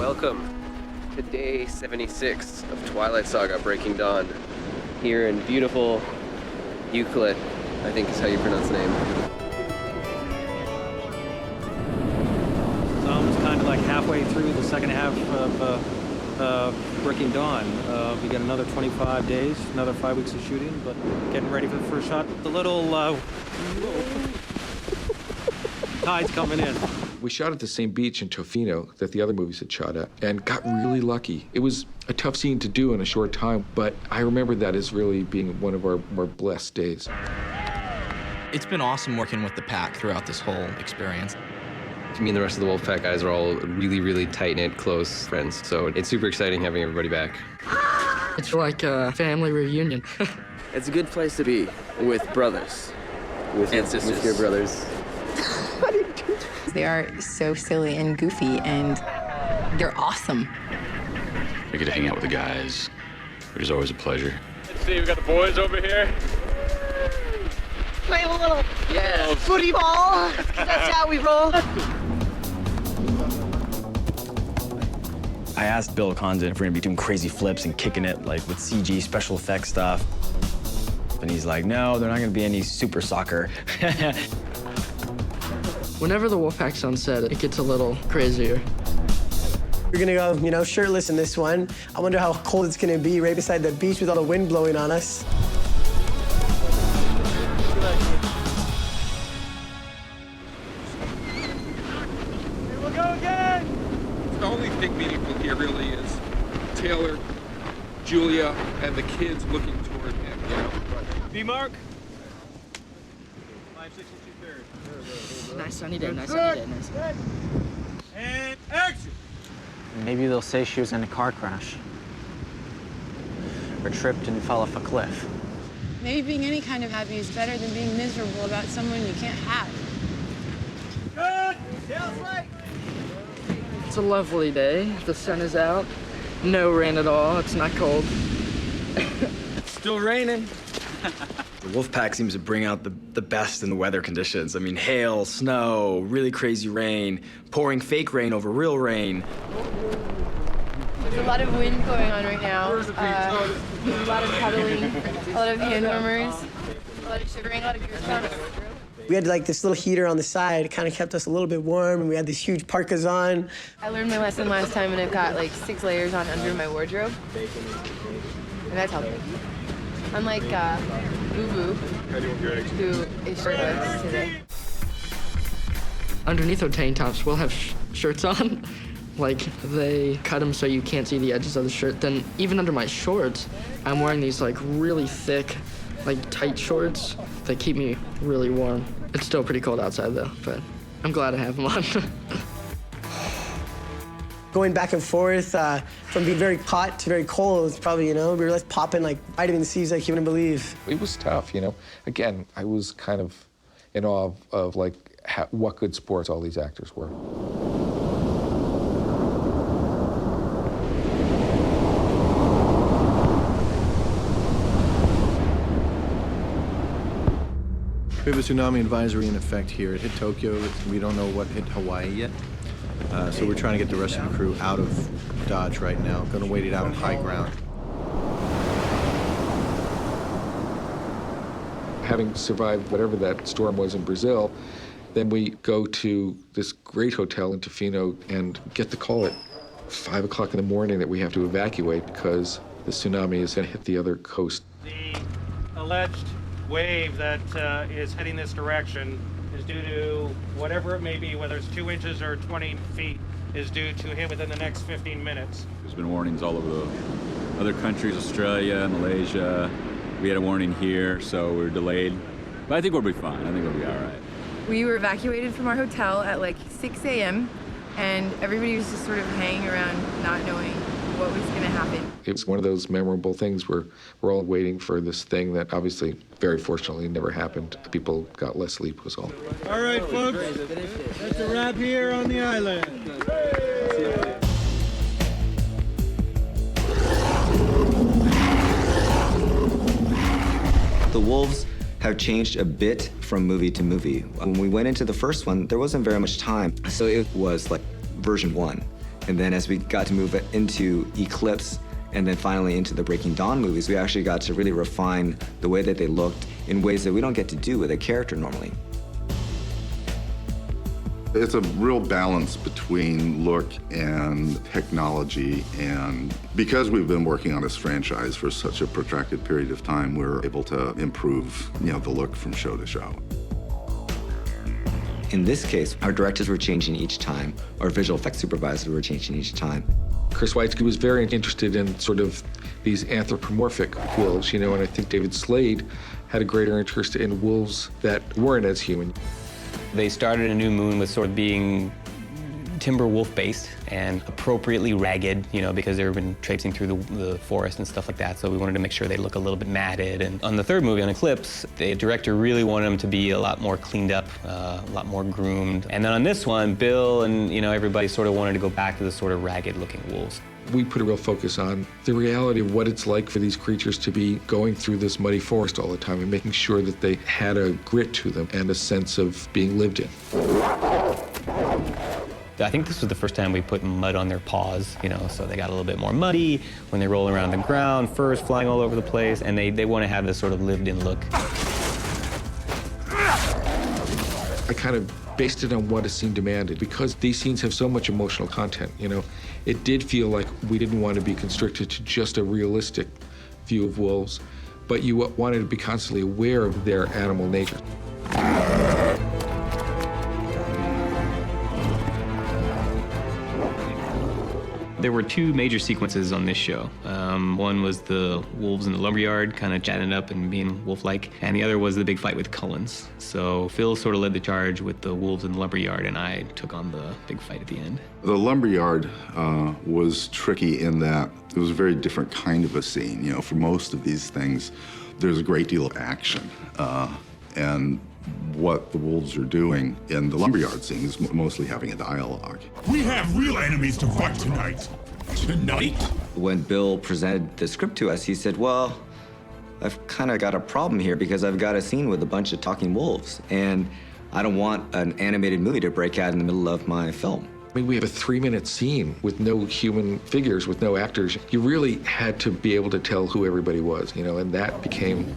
Welcome to day 76 of Twilight Saga Breaking Dawn here in beautiful Euclid, I think is how you pronounce the name. It's almost kind of like halfway through the second half of Breaking Dawn. We got another 25 days, another 5 weeks of shooting, but getting ready for the first shot. The little tide's coming in. We shot at the same beach in Tofino that the other movies had shot at and got really lucky. It was a tough scene to do in a short time, but I remember that as really being one of our more blessed days. It's been awesome working with the pack throughout this whole experience. Me and the rest of the Wolfpack guys are all really, really tight-knit, close friends, so it's super exciting having everybody back. It's like a family reunion. It's a good place to be with brothers. And sisters. With your brothers. They are so silly and goofy, and they're awesome. We get to hang out with the guys, which is always a pleasure. Let's see, we got the boys over here. Play a little footy ball. That's how we roll. I asked Bill Condon if we're gonna be doing crazy flips and kicking it like with CG special effects stuff. And he's like, no, they're not gonna be any super soccer. Whenever the Wolfpack's on set, it gets a little crazier. We're gonna go, shirtless in this one. I wonder how cold it's gonna be right beside the beach with all the wind blowing on us. Here we go again! The only thing meaningful here really is Taylor, Julia, and the kids looking toward him, B-Mark. 562 Nice sunny day, nice sunny day, nice. And action! Maybe they'll say she was in a car crash. Or tripped and fell off a cliff. Maybe being any kind of happy is better than being miserable about someone you can't have. Good! Tails right! It's a lovely day. The sun is out. No rain at all. It's not cold. It's still raining. The Wolfpack seems to bring out the best in the weather conditions. I mean, hail, snow, really crazy rain, pouring fake rain over real rain. There's a lot of wind going on right now. A lot of cuddling, a lot of hand warmers, a lot of shivering, a lot of goosebumps. We had like this little heater on the side. It kind of kept us a little bit warm, and we had these huge parkas on. I learned my lesson last time, and I've got like 6 layers on under my wardrobe. And that's helped me. Unlike Boo Boo, who is shirtless today. Underneath our tank tops, we'll have shirts on. Like, they cut them so you can't see the edges of the shirt. Then even under my shorts, I'm wearing these like really thick, like tight shorts that keep me really warm. It's still pretty cold outside though, but I'm glad I have them on. Going back and forth from being very hot to very cold, it's probably, we were like popping like vitamin C's like you wouldn't believe. It was tough, Again, I was kind of in awe of like what good sports all these actors were. We have a tsunami advisory in effect here. It hit Tokyo. We don't know what hit Hawaii yet. So we're trying to get the rest of the crew out of Dodge right now. Going to wait it out on high ground. Having survived whatever that storm was in Brazil, then we go to this great hotel in Tofino and get the call at 5 o'clock in the morning that we have to evacuate because the tsunami is going to hit the other coast. The alleged wave that is heading this direction is due to whatever it may be, whether it's 2 inches or 20 feet, is due to hit within the next 15 minutes. There's been warnings all over the other countries, Australia, Malaysia. We had a warning here, so we're delayed. But I think we'll be fine. I think we'll be all right. We were evacuated from our hotel at like 6 a.m. and everybody was just sort of hanging around not knowing what was going to happen. It was one of those memorable things where we're all waiting for this thing that obviously, very fortunately, never happened. People got less sleep was all. All right, folks, that's a wrap here on the island. The Wolves have changed a bit from movie to movie. When we went into the first one, there wasn't very much time, so it was like version 1. And then as we got to move into Eclipse and then finally into the Breaking Dawn movies, we actually got to really refine the way that they looked in ways that we don't get to do with a character normally. It's a real balance between look and technology, and because we've been working on this franchise for such a protracted period of time, we're able to improve, the look from show to show. In this case, our directors were changing each time, our visual effects supervisors were changing each time. Chris Weitz was very interested in sort of these anthropomorphic wolves, and I think David Slade had a greater interest in wolves that weren't as human. They started a New Moon with sort of being timber wolf based and appropriately ragged, because they've been traipsing through the forest and stuff like that, so we wanted to make sure they look a little bit matted. And on the third movie, on Eclipse, the director really wanted them to be a lot more cleaned up, a lot more groomed. And then on this one, Bill and everybody sort of wanted to go back to the sort of ragged looking wolves. We put a real focus on the reality of what it's like for these creatures to be going through this muddy forest all the time and making sure that they had a grit to them and a sense of being lived in. I think this was the first time we put mud on their paws, so they got a little bit more muddy when they roll around the ground, furs flying all over the place, and they want to have this sort of lived-in look. I kind of based it on what a scene demanded, because these scenes have so much emotional content, It did feel like we didn't want to be constricted to just a realistic view of wolves, but you wanted to be constantly aware of their animal nature. There were two major sequences on this show. One was the wolves in the lumberyard, kind of chatting up and being wolf-like, and the other was the big fight with Cullens. So Phil sort of led the charge with the wolves in the lumberyard, and I took on the big fight at the end. The lumberyard was tricky in that it was a very different kind of a scene. For most of these things, there's a great deal of action, and what the wolves are doing in the lumberyard scene is mostly having a dialogue. We have real enemies to fight tonight. Tonight? When Bill presented the script to us, he said, well, I've kind of got a problem here because I've got a scene with a bunch of talking wolves, and I don't want an animated movie to break out in the middle of my film. We have a 3-minute scene with no human figures, with no actors. You really had to be able to tell who everybody was, and that became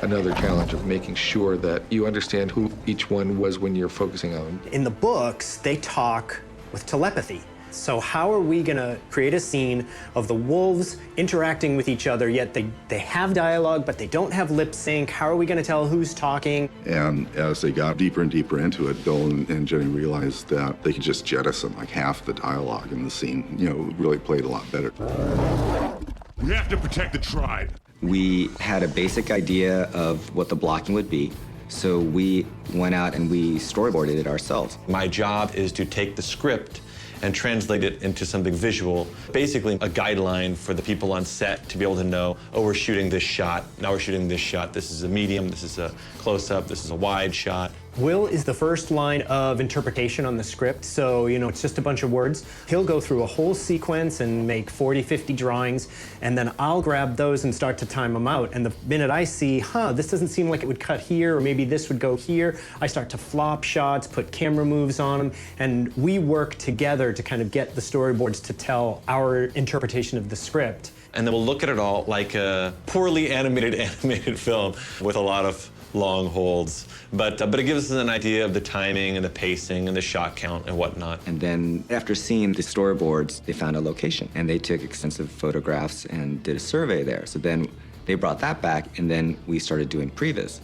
another challenge of making sure that you understand who each one was when you're focusing on them. In the books, they talk with telepathy. So how are we gonna create a scene of the wolves interacting with each other, yet they have dialogue, but they don't have lip sync? How are we gonna tell who's talking? And as they got deeper and deeper into it, Bill and Jenny realized that they could just jettison like half the dialogue in the scene. Really played a lot better. We have to protect the tribe. We had a basic idea of what the blocking would be, so we went out and we storyboarded it ourselves. My job is to take the script and translate it into something visual, basically a guideline for the people on set to be able to know, oh, we're shooting this shot, now we're shooting this shot, this is a medium, this is a close-up, this is a wide shot. Will is the first line of interpretation on the script, so it's just a bunch of words. He'll go through a whole sequence and make 40, 50 drawings, and then I'll grab those and start to time them out. And the minute I see, this doesn't seem like it would cut here, or maybe this would go here, I start to flop shots, put camera moves on them, and we work together to kind of get the storyboards to tell our interpretation of the script. And then we'll look at it all like a poorly animated film with a lot of long holds. But it gives us an idea of the timing and the pacing and the shot count and whatnot. And then after seeing the storyboards, they found a location and they took extensive photographs and did a survey there. So then they brought that back and then we started doing previs.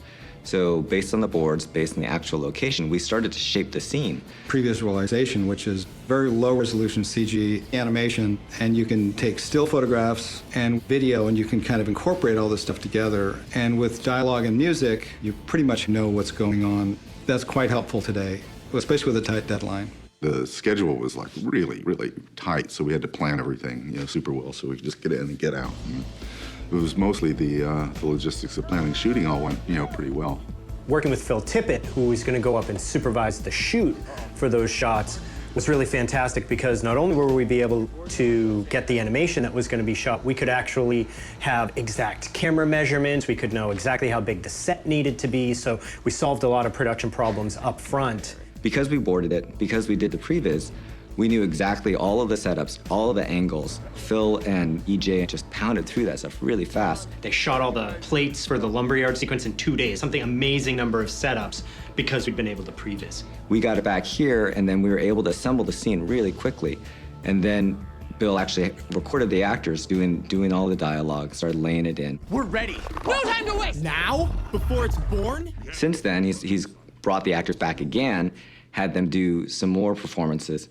So based on the boards, based on the actual location, we started to shape the scene. Pre-visualization, which is very low resolution CG animation, and you can take still photographs and video and you can kind of incorporate all this stuff together. And with dialogue and music, you pretty much know what's going on. That's quite helpful today, especially with a tight deadline. The schedule was like really, really tight, so we had to plan everything, super well, so we could just get in and get out. It was mostly the logistics of planning. Shooting all went, pretty well. Working with Phil Tippett, who was going to go up and supervise the shoot for those shots, was really fantastic because not only were we be able to get the animation that was going to be shot, we could actually have exact camera measurements, we could know exactly how big the set needed to be, so we solved a lot of production problems up front. Because we boarded it, because we did the previs, We knew exactly all of the setups, all of the angles. Phil and EJ just pounded through that stuff really fast. They shot all the plates for the lumberyard sequence in 2 days, something amazing number of setups because we'd been able to previs. We got it back here, and then we were able to assemble the scene really quickly. And then Bill actually recorded the actors doing all the dialogue, started laying it in. We're ready. No time to waste. Now? Before it's born? Since then, he's brought the actors back again, had them do some more performances,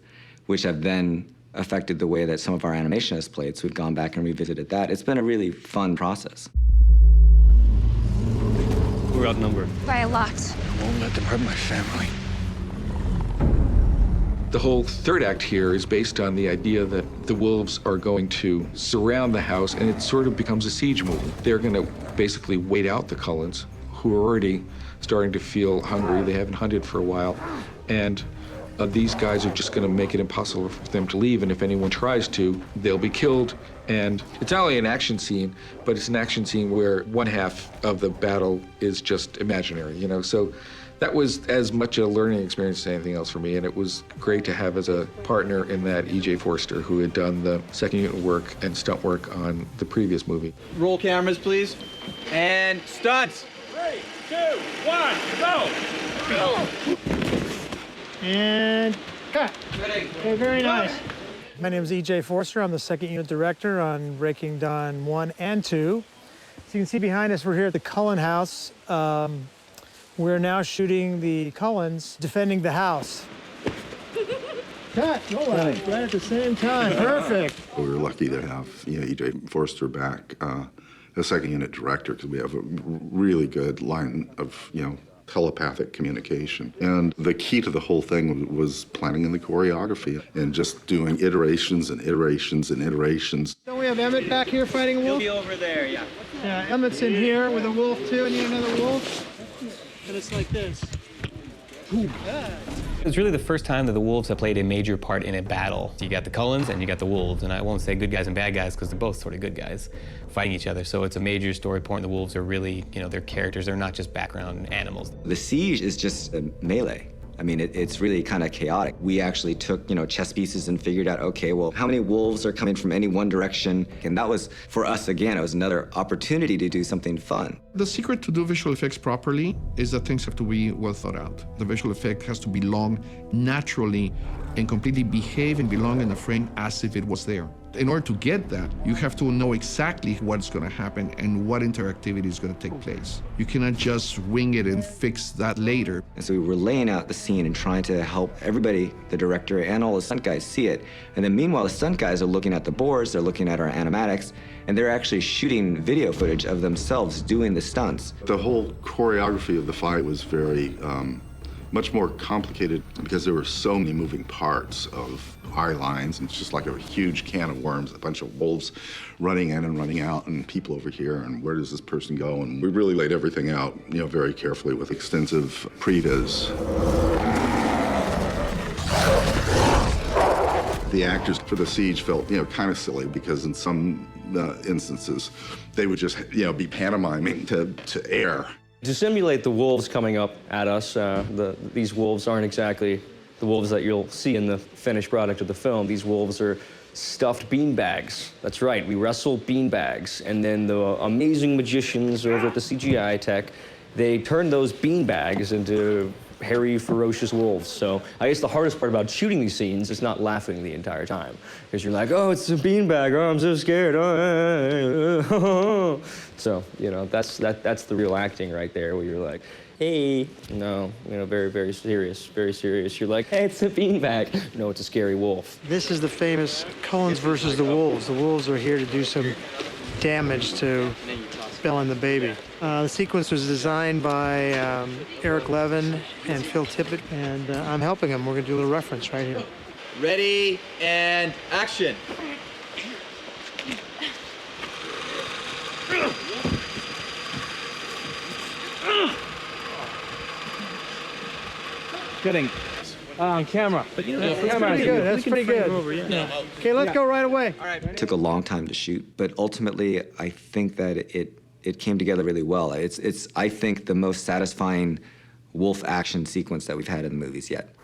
which have then affected the way that some of our animation has played. So we've gone back and revisited that. It's been a really fun process. We're outnumbered. By a lot. I won't let them hurt my family. The whole third act here is based on the idea that the wolves are going to surround the house, and it sort of becomes a siege movie. They're going to basically wait out the Cullens, who are already starting to feel hungry. They haven't hunted for a while. And these guys are just going to make it impossible for them to leave, and if anyone tries to, they'll be killed. And it's not only an action scene, but it's an action scene where one half of the battle is just imaginary, you know? So that was as much a learning experience as anything else for me, and it was great to have as a partner in that E.J. Forster, who had done the second unit work and stunt work on the previous movie. Roll cameras, please. And stunts. 3, 2, 1, go! Go! And cut. Okay, very nice. My name is E.J. Forster. I'm the second unit director on Breaking Dawn 1 and 2. So you can see behind us, we're here at the Cullen house. We're now shooting the Cullens defending the house. Cut. Oh, right at the same time. Perfect. We were lucky to have E.J. Forster back as second unit director, because we have a really good line of telepathic communication. And the key to the whole thing was planning in the choreography and just doing iterations and iterations and iterations. Don't we have Emmett back here fighting a wolf? He'll be over there, yeah. Yeah, Emmett's in here with a wolf too, and you another wolf. And it's like this. It was really the first time that the wolves have played a major part in a battle. You got the Cullens and you got the wolves, and I won't say good guys and bad guys because they're both sort of good guys fighting each other. So it's a major story point. The wolves are really, their characters. They're not just background animals. The siege is just a melee. I mean, it's really kind of chaotic. We actually took, chess pieces and figured out, okay, well, how many wolves are coming from any one direction? And that was, for us, again, it was another opportunity to do something fun. The secret to do visual effects properly is that things have to be well thought out. The visual effect has to belong naturally and completely behave and belong in the frame as if it was there. In order to get that, you have to know exactly what's going to happen and what interactivity is going to take place. You cannot just wing it and fix that later. And so we were laying out the scene and trying to help everybody, the director and all the stunt guys, see it. And then meanwhile, the stunt guys are looking at the boards, they're looking at our animatics, and they're actually shooting video footage of themselves doing the stunts. The whole choreography of the fight was very much more complicated because there were so many moving parts of eye lines, and it's just like a huge can of worms, a bunch of wolves running in and running out, and people over here, and where does this person go? And we really laid everything out, very carefully with extensive previs. The actors for the siege felt, kind of silly because in some instances they would just, be pantomiming to air. To simulate the wolves coming up at us, these wolves aren't exactly the wolves that you'll see in the finished product of the film. These wolves are stuffed beanbags. That's right, we wrestle beanbags. And then the amazing magicians over at the CGI Tech, they turn those beanbags into hairy, ferocious wolves. So I guess the hardest part about shooting these scenes is not laughing the entire time. Because you're like, oh, it's a beanbag, oh, I'm so scared. So, that's the real acting right there, where you're like, hey, no, very, very serious, very serious. You're like, hey, it's a beanbag. No, it's a scary wolf. This is the famous Cullens versus the wolves. The wolves are here to do some damage to Belle and the baby. The sequence was designed by Eric Levin and Phil Tippett, and I'm helping them. We're going to do a little reference right here. Ready, and action. Kidding. On camera. But that's pretty good. That's pretty good. Okay, let's go right away. All right. It took a long time to shoot, but ultimately, I think that it came together really well. It's I think, the most satisfying wolf action sequence that we've had in the movies yet.